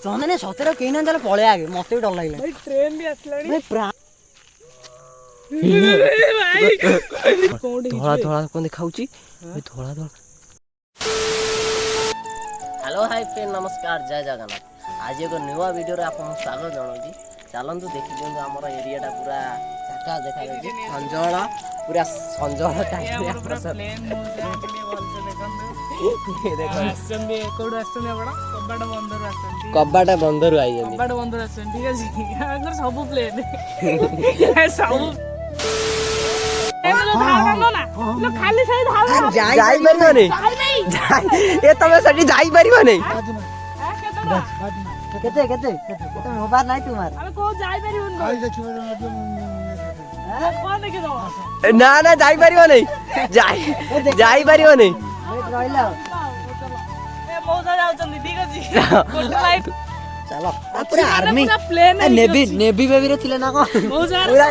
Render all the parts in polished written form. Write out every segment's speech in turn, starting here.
चंदन सतरे कहीं ना पळे आगे मत भी डर लगे भाई ट्रेन भी आसला धड़ा धड़ा कौन देखा धड़ा धड़ा। हेलो हाय फ्रेंड नमस्कार जय जगन्नाथ। आज एक नुआ वीडियो रे आपन स्वागत जनाऊँ। चलतु देखी दिखाँ आम एरिया पूरा चाटा देखा संजला पूरा संजला कबाटा बंदर आई सब प्लेन मोबाइल नहीं तुम्हार ना ना जाई परिबो नहीं जाई परिबो नहीं चलो पूरा आर्मी नेवी नेवी बेबी रे थिले ना को पूरा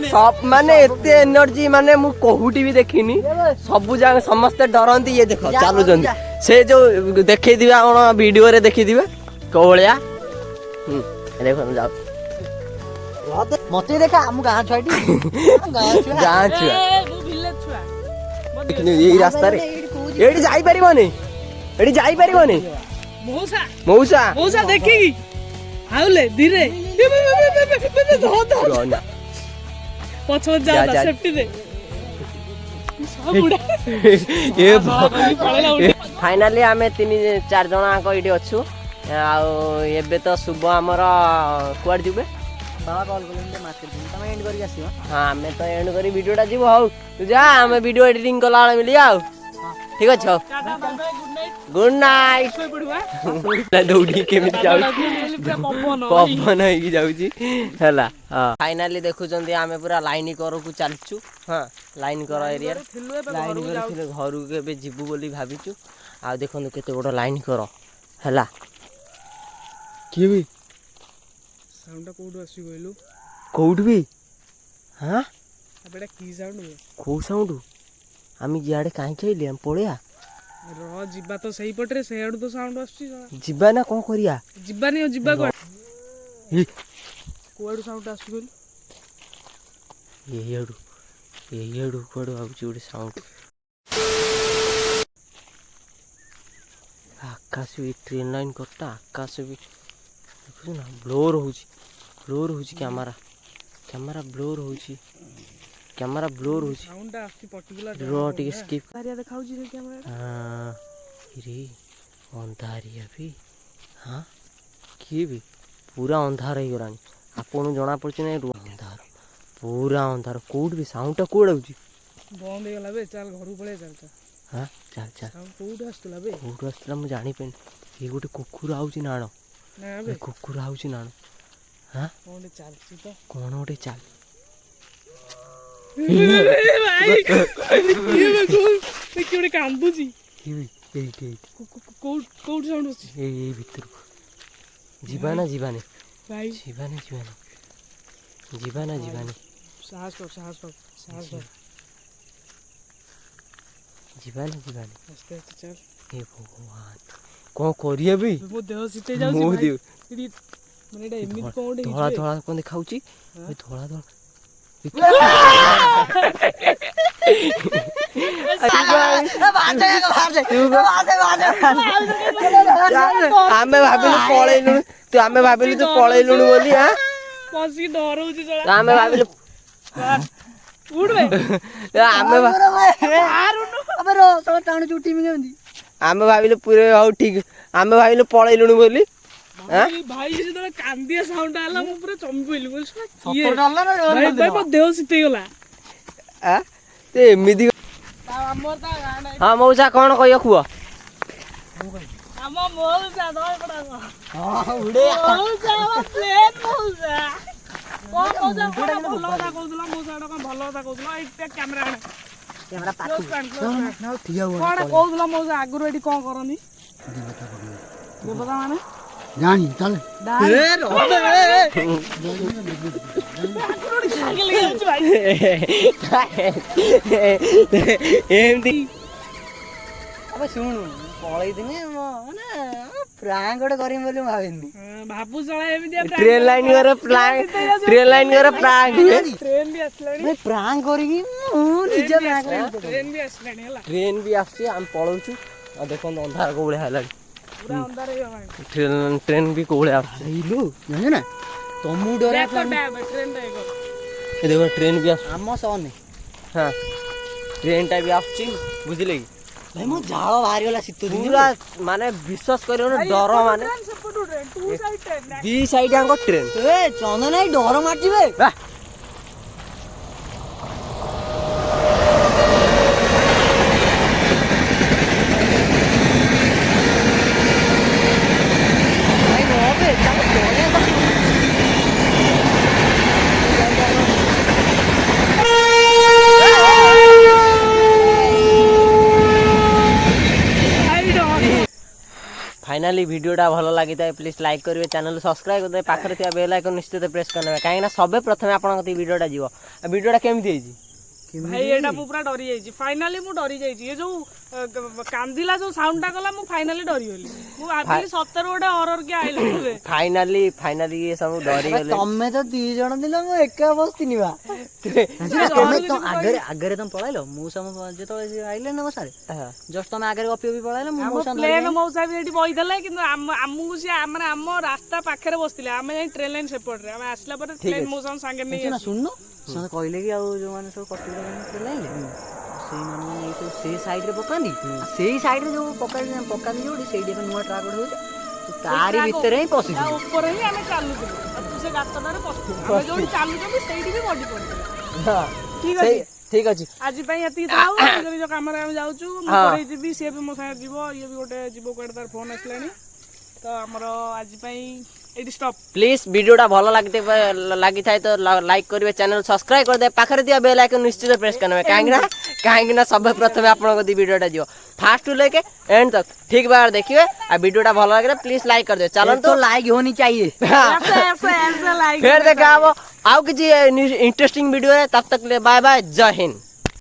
सब माने एते एनर्जी माने मु कोहुटी भी देखिनी सब जगह समस्त डरंती ये देखो चालू जंदी से जो देखै दिबा कोन वीडियो रे देखि दिबा कोहलिया देखो जाओ मते देखा हम गां छुआटी गां छुआ मु विलेज छुआ देखिनी ये रास्ता रे एडी जाई परिबो नहीं एडी जाई परिबो नहीं मौसा मौसा मौसा देखी आउले धीरे धो धो पछो जा सेफ्टी दे सब बुडा ये फाइनली हमें 3-4 जना को इडी अछु आ एबे तो शुभ हमर कुआड जिबे बाबा कॉल करले मार्केट तमे एंड करी आसीबा। हां हमें तो एंड करी वीडियोटा जिबो हौ तू जा हमें वीडियो एडिटिंग कला मिली आ ठीक अछि हो गुड नाइट सोई पड़ुआ दौड़ी केमित जाउ पवन होई जाउची हला। हां फाइनली देखु जंदी हमें पूरा लाइन करो को चलचू। हां लाइन करो एरिया लाइन करो घर के बे जिबू बोली भाबिचू आ देखनु केते बड़ लाइन करो हला की भी साउंड कोड आसी गइलु कोड भी। हां बेटा की साउंड को साउंड आमी जियाडे काहे खइले हम पळेया रो जिबा तो सही पटरे सेडू तो साउंड आसी जिबा ना कोन करिया जिबा नहीं जिबा को कोडू साउंड आसी गइल ये येडू कोडू आउची उडे साउंड आकाश भी ट्रेन लाइन करता आकाश भी देखु ना ब्लोर होची कैमरा ब्लोर होची कैमरा ब्लोर होची साउंड आसी पर्टिकुलर रो टिक स्किप करिया देखाउची रे कैमरा। हां रे अंधारिया भी। हां की भी पूरा अंधार हो गरानी आपन जणा पड़छ नै अंधार पूरा अंधार कोड भी साउंड कोड होची बंद हो गला बे चल घर पळे चल। हां चल चल साउंड कोड आस्तला बे कोड आस्तला मु जानि पेन ये गोटे कुकुर आउची नाणो ना बे कुकुर आउची नाणो। हां कोन चलची तो कोन ओटे चल भाई ये को केडे कांदुची ये कोड साउंड होची ए भीतर जीवाना भाई जीवाना साहस कर जीवाना आस्ते चल हे भगवान को करिया बे मो देह सिते जाउची मो देह माने एटा एमित कोन धोळा धोळा कोन देखाउची ए धोळा धोळा आमे भाबिलु पळेलु तू आमे भाबिलु तू पळेलुनु बोली। हां पसी डरउची चला आमे भाबिलु उड़ बे आमे अबे रो सब टाण चुटी में गंदी आमे भाबिलु पूरे हो ठीक आमे भाबिलु पळेलुनु बोली। हां भाई जे तो कांदिया साउंड आला मु पूरा चंबी पइलु बोल ये डरला ना भाई मो देह सिते गला आ ते एमिदी हमर ता गाना। हां मौसा कोन कहियो खुआ हम मौसा दय पड़ा हां उड़े मौसा प्लेन मौसा कोन मौसा भलो ता कहउला मौसा टा कोन भलो ता कहउला एक कैमरा पाछु ना ठिया हुआ कोन कहउला मौसा आगुर एडी कोन करनी देवता माने जानी चल ए रो एमदी अब सुन पळै दिने माने ପ୍ରାଙ୍କ ଗୋଟେ କରିବି ବୋଲି ମୁଁ ଭାବିନି। ଭାବୁ ଚଳା ଏମିତି ट्रेन लाइन करे प्लांक ट्रेन लाइन करे प्रांक ट्रेन भी आसलाणी ଭାଇ ପ୍ରାଙ୍କ କରିକି ମୁଁ ନିଜେ ପ୍ରାଙ୍କ ट्रेन भी आसलाणी ହେଲା ट्रेन भी आसी हम पळौछु आ देखो अंधार को भଳିଆ हेलानी पूरा अंधार ହେଇଗଲାଣି ट्रेन भी को भଳିଆ आसी ହେଇଲୁ ଜାଣିଛୁ ନା ତମକୁ ଡର ट्रेन ଟା ए देखो ट्रेन भी आस ଆମ ସହନେ हां ट्रेन टा भी आसी बुझिले कि ଭାଇ ମୋ ଝାଳ ବାହାରିଗଲା ଶୀତ ଦିନ पूरा माने विश्वास करियो न डर माने ट्रेन सेपटू ट्रेन टू साइड ट्रेन दी साइड आंको ट्रेन ଏ ଚନ୍ଦନ ଭାଇ ଡର ମାରୁଛି ବେ वाह ଭାଇ ନ ବେ ତାକୁ ଡରିଆ କଥା फाइनाली वीडियोटा भल लगी था प्लीज लाइक करेंगे चैनल सब्सक्राइब करते पाखरे थिया बेल आइकन निश्चित प्रेस करने कहीं सबे प्रथम आपन वीडियोटा जीव वीडियोटा केमती भाई एटा मु पूरा डरी जाई फाइनली मु डरी जाई ये जो कांदिला जो साउंड टा कला मु फाइनली डरी गेली मु भाबली सत्तर गोटे हॉरर के आइले फाइनली ये सब डरी गले ତମେ ତ 2 ଜଣ ଥିଲ ମୁଁ ଏକା ବସିଥିନି ବା ତମେ ତ ଆଗରେ ତମ ପଳାଇଲ ମୁଁ ସମ ଯେତେବେଳେ ଆଇଲେ ନା ସାରେ ଜଷ୍ଟ ତମେ ଆଗରେ ଗପି ଗପି ପଳାଇଲ ମୁଁ ମଉସା ପ୍ଲେନ ମଉସା ବି ଏଠି ବଇଥିଲେ କିନ୍ତୁ ଆମକୁ ସେ ମାନେ ଆମ ରାସ୍ତା ପାଖରେ ବସିଥିଲେ ଆମେ ଯାଇ ଟ୍ରେନ ଲାଇନ ସେପଟରେ ଆମେ ଆସିଲା ପରେ ପ୍ଲେନ ମଉସା ସାଙ୍ଗେ ନେଇ ଶୁଣୁନ ସେମାନେ କହିଲେ କି ଆଉ ଯୋଉମାନେ ସବୁ କଟିଗଲେ ଟ୍ରେନ ଲାଇନରେ ସେଇମାନେ ଏଇ ସବୁ ସେଇ ସାଇଡରେ ପକାନ୍ତି ସେଇ ସାଇଡରେ ଯୋଉ ପକାନ୍ତି ଯୋଉଠି ସେଇଠି ଏବେ ନୂଆ ଟ୍ରାକ୍ ଗୋଟେ ହଉଛି ତାରି ଭିତରେ ହିଁ ପଶିଛୁ ଉପରେ ହିଁ ଆମେ ଚାଲୁଥିଲୁ ତୁ ସେ ଗାତଟାରେ ପଶିଥିଲୁ ଆମେ ଯୋଉଠି ଚାଲୁଛନ୍ତି ସେଇଠି ବି ବଡି ପଡିଥିଲା ଠିକ ଅଛି ठीक अच्छे आज एति थाउ निज निज काम रे हम जाउछु मु पढै जिबी से भी मो संगे जीवो ये भी गोटे जीवो कोड तार फोन आसलानी तो हमर आज पई एटी स्टॉप प्लीज वीडियोटा भल लगी थाए तो लाइक करेंगे चैनल सब्सक्राइब कर दे पाखरे दिया बेल आइकन निश्चित प्रेस करना कहीं ना सब प्रथम आपन वीडियोटा जीव फास्ट टू लेके एंड तक ठीक बार देखिए आ वीडियोटा भल लगे प्लीज लाइक कर दे चलो तो लाइक होनी चाहिए ऐसे लाइक फिर देखा आउ किसी इंटरेस्टिंग वीडियो है तब तक ले बाय बाय जय हिंद।